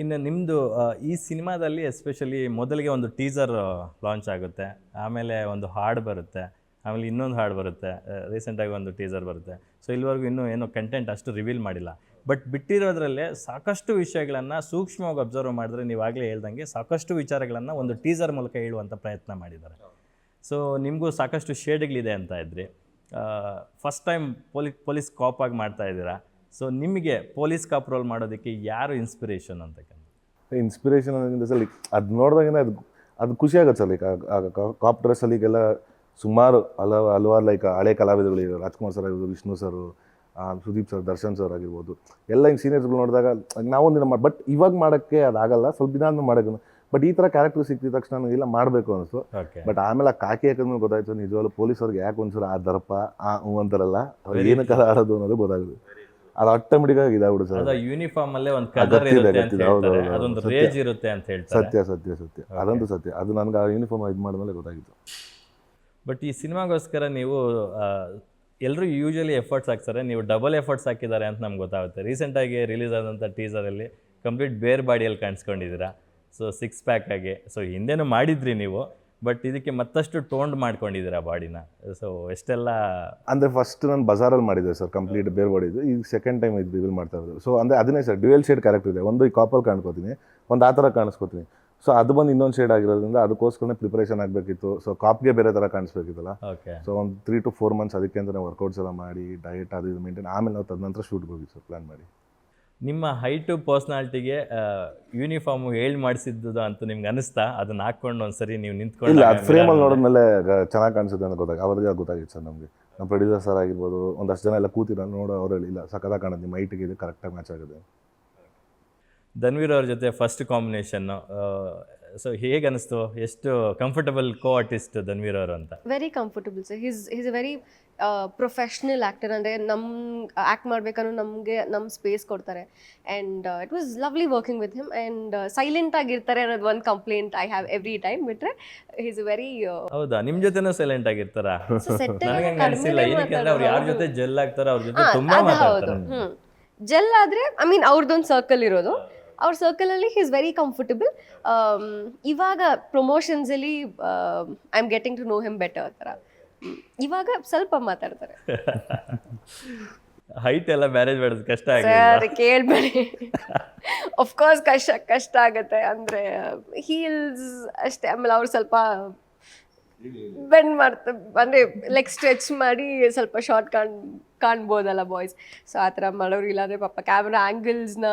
ಇನ್ನು ನಿಮ್ಮದು ಈ ಸಿನಿಮಾದಲ್ಲಿ ಎಸ್ಪೆಷಲಿ ಮೊದಲಿಗೆ ಒಂದು ಟೀಸರ್ ಲಾಂಚ್ ಆಗುತ್ತೆ, ಆಮೇಲೆ ಒಂದು ಹಾಡು ಬರುತ್ತೆ, ಆಮೇಲೆ ಇನ್ನೊಂದು ಹಾಡು ಬರುತ್ತೆ, ರೀಸೆಂಟಾಗಿ ಒಂದು ಟೀಸರ್ ಬರುತ್ತೆ. ಸೊ ಇಲ್ಲಿವರೆಗೂ ಇನ್ನೂ ಏನೋ ಕಂಟೆಂಟ್ ಅಷ್ಟು ರಿವೀಲ್ ಮಾಡಿಲ್ಲ. ಬಟ್ ಬಿಟ್ಟಿರೋದ್ರಲ್ಲೇ ಸಾಕಷ್ಟು ವಿಷಯಗಳನ್ನು ಸೂಕ್ಷ್ಮವಾಗಿ ಅಬ್ಸರ್ವ್ ಮಾಡಿದ್ರೆ ನೀವಾಗಲೇ ಹೇಳ್ದಂಗೆ ಸಾಕಷ್ಟು ವಿಚಾರಗಳನ್ನು ಒಂದು ಟೀಸರ್ ಮೂಲಕ ಹೇಳುವಂಥ ಪ್ರಯತ್ನ ಮಾಡಿದ್ದಾರೆ. ಸೊ ನಿಮಗೂ ಸಾಕಷ್ಟು ಶೇಡ್ಗಳಿದೆ ಅಂತ ಇದ್ರಿ. ಫಸ್ಟ್ ಟೈಮ್ ಪೊಲೀಸ್ ಕಾಪ್ ಆಗಿ ಮಾಡ್ತಾ ಇದ್ದೀರಾ. ಸೊ ನಿಮಗೆ ಪೊಲೀಸ್ ಕಾಪ್ ರೋಲ್ ಮಾಡೋದಕ್ಕೆ ಯಾರು ಇನ್ಸ್ಪಿರೇಷನ್ ಅಂತಕ್ಕಂಥ? ಇನ್ಸ್ಪಿರೇಷನ್ ಅನ್ನೋದ್ರಿಂದ ಸರ್ ಅದು ನೋಡಿದಾಗೇ ಅದು ಖುಷಿ ಆಗುತ್ತೆ ಸರ್. ಲೈಕ್ ಕಾಪ್ ಡ್ರೆಸ್ಸಲ್ಲಿ ಈಗೆಲ್ಲ ಸುಮಾರು ಹಲವಾರು ಲೈಕ್ ಹಳೆ ಕಲಾವಿದರುಗಳು, ರಾಜ್ಕುಮಾರ್ ಸರ್ ಆಗಿರ್ಬೋದು, Vishnu sir, Sudeep sir, Darshan sir ಆಗಿರ್ಬೋದು, ಎಲ್ಲ ಹಿಂಗೆ ಸೀನಿಯರ್ಸ್ಗಳು ನೋಡಿದಾಗ ನಾವೊಂದಿನ ಬಟ್ ಇವಾಗ ಮಾಡೋಕ್ಕೆ ಅದಾಗಲ್ಲ, ಸ್ವಲ್ಪ ದಿನ ಆದ್ಮೇಲೆ ಮಾಡೋಕ್ಕೆ. ಬಟ್ ಈ ಥರ ಕ್ಯಾರೆಕ್ಟರ್ ಸಿಕ್ಕಿದ ತಕ್ಷಣ ನನಗೆಲ್ಲ ಮಾಡಬೇಕು ಅನಿಸ್ತು. ಬಟ್ ಆಮೇಲೆ ಆ ಕಾಕಿ ಹಾಕಿದ್ಮೇಲೆ ಗೊತ್ತಾಯ್ತು ನಿಜವಾಗ್ಲೂ ಪೊಲೀಸವ್ರಿಗೆ ಯಾಕೆ ಒಂದ್ಸಲ ಆ ದರ್ಪ ಅಂತಾರಲ್ಲ, ಏನಕ್ಕೆ ಆಡೋದು ಅನ್ನೋದು ಗೊತ್ತಾಗುತ್ತೆ. ಅದು ಆಟೋಮೆಟಿಕ್ ಆಗಿ ಇದಾಗ್ಬಿಡು ಸರ್. ಯೂನಿಫಾರ್ಮ್ ಅಲ್ಲೇ ಒಂದು ಕಲರ್ ಇರುತ್ತೆ ಅಂತ ಹೇಳ್ತಾರೆ, ಅದೊಂದು ರೇಂಜ್ ಇರುತ್ತೆ ಅಂತ ಹೇಳ್ತಾರೆ. ಸತ್ಯ ಅದಂತೂ ಸತ್ಯ. ಅದು ನನಗೆ ಆ ಯೂನಿಫಾರ್ಮ್ ಇದು ಮಾಡಿದ್ಮೇಲೆ ಗೊತ್ತಾಗಿತ್ತು. ಬಟ್ ಈ ಸಿನಿಮಾಗೋಸ್ಕರ ನೀವು ಎಲ್ಲರೂ ಯೂಶಲಿ ಎಫರ್ಟ್ಸ್ ಹಾಕ್ತಾರೆ, ನೀವು ಡಬಲ್ ಎಫರ್ಟ್ಸ್ ಹಾಕಿದ್ದಾರೆ ಅಂತ ನಮ್ಗೆ ಗೊತ್ತಾಗುತ್ತೆ. ರೀಸೆಂಟಾಗಿ ರಿಲೀಸ್ ಆದಂಥ ಟೀಸರಲ್ಲಿ ಕಂಪ್ಲೀಟ್ ಬೇರ್ ಬಾಡಿಯಲ್ಲಿ ಕಾಣಿಸ್ಕೊಂಡಿದ್ದೀರಾ. ಸೊ 6 ಪ್ಯಾಕ್ ಆಗಿ. ಸೊ ಹಿಂದೆನೂ ಮಾಡಿದ್ರಿ ನೀವು, ಬಟ್ ಇದಕ್ಕೆ ಮತ್ತಷ್ಟು ಟೋನ್ಡ್ ಮಾಡ್ಕೊಂಡಿದ್ದೀರಾ ಬಾಡಿನ. ಸೊ ಎಷ್ಟೆಲ್ಲ ಅಂದರೆ ಫಸ್ಟ್ ನಾನು ಬಜಾರಲ್ಲಿ ಮಾಡಿದ್ದೆ ಸರ್ ಕಂಪ್ಲೀಟ್ ಬೇರ್ ಬಾಡಿದು. ಈಗ ಸೆಕೆಂಡ್ ಟೈಮ್ ಇದು ರಿವೀಲ್ ಮಾಡ್ತಾ ಇರೋದು. ಸೊ ಅಂದರೆ ಅದನ್ನೇ ಸರ್ ಡ್ಯುಯಲ್ ಶೇಡ್ ಕ್ಯಾರೆಕ್ಟರ್ ಇದೆ. ಒಂದು ಈ ಕಾಪಲ್ಲಿ ಕಾಣ್ಕೋತೀನಿ, ಒಂದು ಆ ಥರ ಕಾಣಿಸ್ಕೋತೀನಿ. ಸೊ ಅದು ಬಂದು ಇನ್ನೊಂದು ಶೇಡ್ ಆಗಿರೋದ್ರಿಂದ ಅದಕ್ಕೋಸ್ಕರ ಪ್ರಿಪರೇಷನ್ ಆಗಬೇಕಿತ್ತು. ಸೊ ಕಾಪ್ಗೆ ಬೇರೆ ಥರ ಕಾಣಿಸ್ಬೇಕಿತ್ತಲ್ಲ. ಸೊ ಒಂದು 3 to 4 months ಅದಕ್ಕೆ ಅಂತ ವರ್ಕೌಟ್ಸ್ ಎಲ್ಲ ಮಾಡಿ ಡಯಟ್ ಅದು ಇದು ಮೇಂಟೈನ್, ಆಮೇಲೆ ನಾವು ತದನಂತರ ಶೂಟ್ಗೆ ಹೋಗಿ ಸರ್ ಪ್ಲ್ಯಾನ್ ಮಾಡಿ. ನಿಮ್ಮ ಹೈಟು ಪರ್ಸ್ನಾಲಿಟಿಗೆ ಯೂನಿಫಾರ್ಮು ಹೇಳಿ ಮಾಡಿಸಿದ್ದು ಅಂತ ನಿಮ್ಗೆ ಅನಿಸ್ತಾ? ಅದನ್ನ ಹಾಕ್ಕೊಂಡು ಒಂದ್ಸರಿ ನೀವು ನಿಂತ್ಕೊಂಡು? ಇಲ್ಲ, ಅದು ಫ್ರೇಮಲ್ಲಿ ನೋಡಿದ್ಮೇಲೆ ಚೆನ್ನಾಗಿ ಕಾಣಿಸುತ್ತೆ ಅಂತ ಅವ್ರಿಗೆ ಗೊತ್ತಾಗಿತ್ತು ಸರ್. ನಮಗೆ ನಮ್ಮ ಪ್ರೊಡ್ಯೂಸರ್ ಸರ್ ಆಗಿರ್ಬೋದು, ಒಂದಷ್ಟು ಜನ ಎಲ್ಲ ಕೂತಿರೋ ನೋಡೋ ಅವರಲ್ಲಿ ಇಲ್ಲ ಸಕ್ಕತ್ತಾಗಿ ಕಾಣುತ್ತೆ, ನಿಮ್ಮ ಹೈಟಿಗೆ ಇದು ಕರೆಕ್ಟಾಗಿ ಮ್ಯಾಚ್ ಆಗುತ್ತೆ. ಧನ್ವೀರ್ ಅವ್ರ ಜೊತೆ ಫಸ್ಟ್ ಕಾಂಬಿನೇಷನ್ನು, ಸೊ ಹೇಗೆ ಅನಿಸ್ತು? ಎಷ್ಟು ಕಂಫರ್ಟಬಲ್ ಕೋ ಆರ್ಟಿಸ್ಟ್ ಧನ್ವೀರ್ ಅವರು ಅಂತ? Very comfortable sir. Is a very professional actor. ಅಂದರೆ ಆ್ಯಕ್ಟ್ ಮಾಡಬೇಕನ್ನೋ ನಮ್ಮ ಸ್ಪೇಸ್ ಕೊಡ್ತಾರೆ. And it was lovely working with him. And silent ಆಗಿರ್ತಾರೆ ಅನ್ನೋದು ಒಂದು complaint I have every time. ಬಿಟ್ರೆ ಈಸ್ ವೆರಿ. ಹೌದಾ, ನಿಮ್ಮ ಜೊತೆನೂ ಸೈಲೆಂಟ್ ಆಗಿರ್ತಾರ? ನನಗೆ ಅನಿಸಿಲ್ಲ. ಏನಕ್ಕೆ ಅವ್ರು ಯಾರ ಜೊತೆ ಜೆಲ್ ಆಗ್ತಾರೋ ಅವ್ರ ಜೊತೆ ತುಂಬಾ ಮಾತಾಡ್ತಾರೆ. ಜೆಲ್ ಆದರೆ ಐ ಮೀನ್ ಅವ್ರದ್ದೊಂದು ಸರ್ಕಲ್ ಇರೋದು. ಅವ್ರ ಸರ್ಕಲಲ್ಲಿ ಹಿ ಇಸ್ ವೆರಿ ಕಂಫರ್ಟಬಲ್. ಇವಾಗ ಪ್ರಮೋಷನ್ಸಲ್ಲಿ I am getting to know him better ಥರ. ಇವಾಗ ಸ್ವಲ್ಪ ಮಾತಾಡ್ತಾರೆ. ಹೈಟ್ ಎಲ್ಲ ಮ್ಯಾನೇಜ್ ಮಾಡೋದು ಕಷ್ಟ ಆಗಿದೆ ಕೇಳ್ಬೇಡಿ. ಅಫ್ಕೋರ್ಸ್ ಕಷ್ಟ ಆಗುತ್ತೆ. ಅಂದರೆ ಹೀಲ್ಸ್ ಅಷ್ಟೇ. ಆಮೇಲೆ ಅವ್ರು ಸ್ವಲ್ಪ ಬೆಂಡ್ ಮಾಡ್ತಾರೆ, ಅಂದರೆ ಲೈಕ್ ಸ್ಟ್ರೆಚ್ ಮಾಡಿ ಸ್ವಲ್ಪ ಶಾರ್ಟ್ ಕಾಣ್ಬೋದಲ್ಲ ಬಾಯ್ಸ್. ಸೊ ಆ ಥರ ಮಾಡೋರು. ಇಲ್ಲಾಂದ್ರೆ ಪಾಪ ಕ್ಯಾಮ್ರಾ ಆಂಗಲ್ಸ್ನ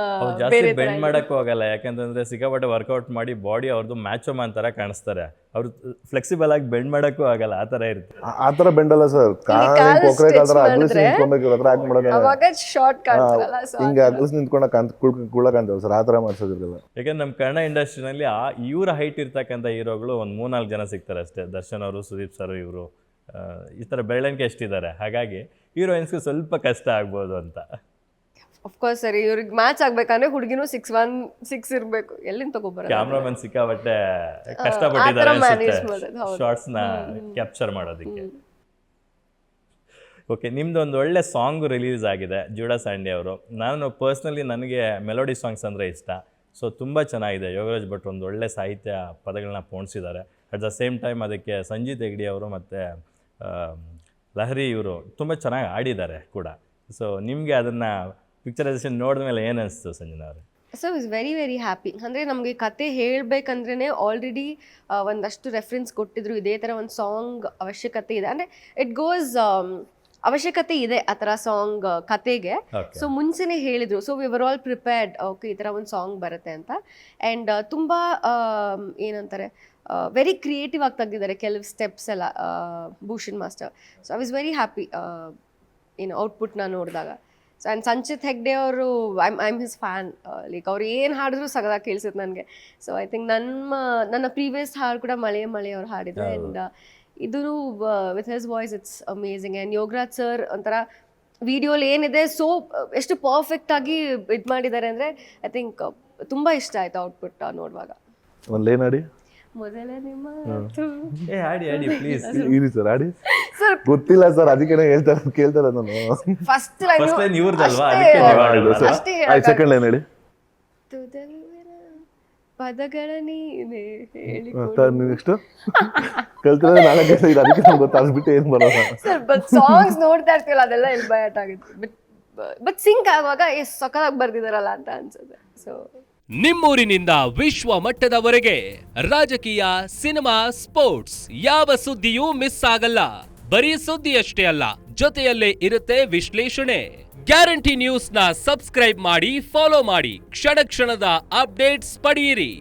ಬೇರೆ ಬೆಂಡ್ ಮಾಡಕ್ಕೂ ಹೋಗಲ್ಲ, ಯಾಕಂತಂದ್ರೆ ಸಿಕ್ಕಾಪಟ್ಟೆ ವರ್ಕೌಟ್ ಮಾಡಿ ಬಾಡಿ ಅವ್ರದ್ದು ಮ್ಯಾಚೋಮ್ಯಾನ್ ಥರ ಕಾಣಿಸ್ತಾರೆ. ಅವ್ರು ಫ್ಲೆಕ್ಸಿಬಲ್ ಆಗಿ ಬೆಂಡ್ ಮಾಡಕ್ಕೂ ಆಗಲ್ಲ, ಆ ಥರ ಇರುತ್ತೆ. ಆ ಥರ ಬೆಂಡ್ ಅಲ್ಲ ಸರ್, ಅವಾಗ ಶಾರ್ಟ್ ಕಾಣ್ತಾರಲ್ಲ, ಹಿಂಗೆ ಅಗಲ್ಸ್ ನಿಂತ್ಕೊಂಡ ಕುಳ್ಳ ಕಾಣ್ತಾವೆ ಸರ್, ಆ ಥರ ಮಾಡ್ಸೋದಿರಲ್ಲ. ಯಾಕಂದ್ರೆ ನಮ್ಮ ಕನ್ನಡ ಇಂಡಸ್ಟ್ರಿನಲ್ಲಿ ಇವ್ರ ಹೈಟ್ ಇರ್ತಕ್ಕಂಥ ಹೀರೋಗಳು ಒಂದು 3-4 ಜನ ಸಿಗ್ತಾರೆ ಅಷ್ಟೇ. ದರ್ಶನ್ ಅವರು, ಸುದೀಪ್ ಸರ್, ಇವರು ಈ ಥರ ಬೆಳವಣಿಗೆ ಎಷ್ಟಿದ್ದಾರೆ. ಹಾಗಾಗಿ ಹೀರೋಯಿನ್ಸ್ಗೂ ಸ್ವಲ್ಪ ಕಷ್ಟ ಆಗ್ಬೋದು ಅಂತ. ಅಫ್ಕೋರ್ಸ್ ಸರಿ, ಇವ್ರಿಗೆ ಮ್ಯಾಚ್ ಆಗ್ಬೇಕಂದ್ರೆ ಹುಡುಗಿನೂ 6'1" ಇರಬೇಕು. ಎಲ್ಲಿಂದ ತಗೋಬಾರ. ಕ್ಯಾಮ್ರಾಮನ್ ಸಿಕ್ಕಾಬಟ್ಟೆ ಕಷ್ಟಪಟ್ಟಿದ್ದಾರೆ ಶಾರ್ಟ್ಸ್ನ ಕ್ಯಾಪ್ಚರ್ ಮಾಡೋದಕ್ಕೆ. ಓಕೆ, ನಿಮ್ದು ಒಂದು ಒಳ್ಳೆ ಸಾಂಗ್ ರಿಲೀಸ್ ಆಗಿದೆ, ಜೂಡಾ ಸ್ಯಾಂಡಿ ಅವರು. ನಾನು ಪರ್ಸ್ನಲಿ ನನಗೆ ಮೆಲೋಡಿ ಸಾಂಗ್ಸ್ ಅಂದರೆ ಇಷ್ಟ. ಸೊ ತುಂಬ ಚೆನ್ನಾಗಿದೆ. ಯೋಗರಾಜ್ ಭಟ್ ಒಂದು ಒಳ್ಳೆ ಸಾಹಿತ್ಯ ಪದಗಳನ್ನ ಪೋಣಿಸಿದ್ದಾರೆ. ಅಟ್ ದ ಸೇಮ್ ಟೈಮ್ ಅದಕ್ಕೆ ಸಂಜೀತ್ ಹೆಗ್ಡೆ ಅವರು ಮತ್ತು ಲಹರಿ ಇವರು ತುಂಬ ಚೆನ್ನಾಗಿ ಆಡಿದ್ದಾರೆ ಕೂಡ. ಸೊ ನಿಮಗೆ ಅದನ್ನು ಪಿಕ್ಚರೈಸೇಷನ್ ನೋಡಿದ ಮೇಲೆ ಏನು ಅನಿಸ್ತು ಸಂಜನಾ ಅವರೇ? So is very very happy. ಅಂದರೆ ನಮಗೆ ಕತೆ ಹೇಳಬೇಕಂದ್ರೇ ಆಲ್ರೆಡಿ ಒಂದಷ್ಟು ರೆಫರೆನ್ಸ್ ಕೊಟ್ಟಿದ್ರು. ಇದೇ ಥರ ಒಂದು ಸಾಂಗ್ ಅವಶ್ಯಕತೆ ಇದೆ, ಅಂದರೆ ಇಟ್ ಗೋಸ್ ಅವಶ್ಯಕತೆ ಇದೆ ಆ ಥರ ಸಾಂಗ್ ಕತೆಗೆ. ಸೊ ಮುಂಚೆನೇ ಹೇಳಿದರು. So we were all prepared, okay ಈ ಥರ ಒಂದು ಸಾಂಗ್ ಬರುತ್ತೆ ಅಂತ. ಆ್ಯಂಡ್ ತುಂಬ ಏನಂತಾರೆ, ವೆರಿ ಕ್ರಿಯೇಟಿವ್ ಆಗಿ ತೆಗೆದಿದ್ದಾರೆ ಕೆಲವು ಸ್ಟೆಪ್ಸ್ ಎಲ್ಲ Bhushan master. So I was very happy ಏನು ಔಟ್ಪುಟ್ನ ನೋಡಿದಾಗ. ಸೊ ಆ್ಯಂಡ್ ಸಂಚಿತ್ ಹೆಗ್ಡೆ ಅವರು, I am his fan. Like ಅವ್ರು ಏನು ಹಾಡಿದ್ರು ಸಗದಾಗಿ ಕೇಳಿಸುತ್ತೆ ನನಗೆ. ಸೊ ಐ ಥಿಂಕ್ ನನ್ನ ಪ್ರೀವಿಯಸ್ ಹಾಡು ಕೂಡ ಮಳೆ ಅವ್ರು ಹಾಡಿದ್ರು. ಆ್ಯಂಡ್ ಇದೂ with his voice it's amazing. And Yogaraj sir ಒಂಥರ ವಿಡಿಯೋಲಿ ಏನಿದೆ ಸೊ ಎಷ್ಟು ಪರ್ಫೆಕ್ಟಾಗಿ ಇದು ಮಾಡಿದ್ದಾರೆ ಅಂದರೆ ಐ ಥಿಂಕ್ ತುಂಬ ಇಷ್ಟ ಆಯಿತು ಔಟ್ಪುಟ್ ನೋಡುವಾಗ. ಒಂದು ಲೈನ್ ಆಡಿ. ಮೊದಲನೇ ಇರಿ ಸರ್, ಆಡಿ ಸರ್. ಗೊತ್ತಿಲ್ಲ ಸರ್, ಅದಕ್ಕೆ ಕೇಳ್ತಾರೆ ನಾನು. ಫಸ್ಟ್ ಲೈನ್ ಸೆಕೆಂಡ್ ಲೈನ್ ಹೇಳಿ. ತುದಲುವೆನ ಪದಗಳ ನೀನೆ ಹೇಳಿ ನೆಕ್ಸ್ಟ್ ಕಲ್ತಿರೋದು ನಾಳೆ ಕೆಲಸ ಇದು, ಅದಕ್ಕೆ ನಂಗೆ ಗೊತ್ತು, ಅದು ಬಿಟ್ಟು ಏನು ಬರೋಲ್ಲ. ಸರ್ ಬಟ್ ಸಾಂಗ್ಸ್ ನೋಡ್ತಾ ಇರ್ತೀವಲ್ಲ ಅದೆಲ್ಲ ಎಲ್ಲಿ ಬಯಾಟ್ ಆಗುತ್ತೆ, ಬಟ್ ಸಿಂಕ್ ಆಗುವಾಗ ಎಷ್ಟು ಸಖತ್ತಾಗಿ ಬರ್ದಿದಾರಲ್ಲ ಅಂತ ಅನ್ಸುತ್ತೆ. ಸೊ ನಿಮ್ಮೂರಿನಿಂದ ವಿಶ್ವ ಮಟ್ಟದವರೆಗೆ ರಾಜಕೀಯ, ಸಿನಿಮಾ, ಸ್ಪೋರ್ಟ್ಸ್ ಯಾವ ಸುದ್ದಿಯೂ ಮಿಸ್ ಆಗಲ್ಲ. ಬರೀ ಸುದ್ದಿಯಷ್ಟೇ ಅಲ್ಲ, ಜೊತೆಯಲ್ಲೇ ಇರುತ್ತೆ ವಿಶ್ಲೇಷಣೆ. ಗ್ಯಾರಂಟಿ ನ್ಯೂಸ್ ನ ಸಬ್ಸ್ಕ್ರೈಬ್ ಮಾಡಿ, ಫಾಲೋ ಮಾಡಿ, ಕ್ಷಣ ಕ್ಷಣದ ಅಪ್ಡೇಟ್ಸ್ ಪಡೆಯಿರಿ.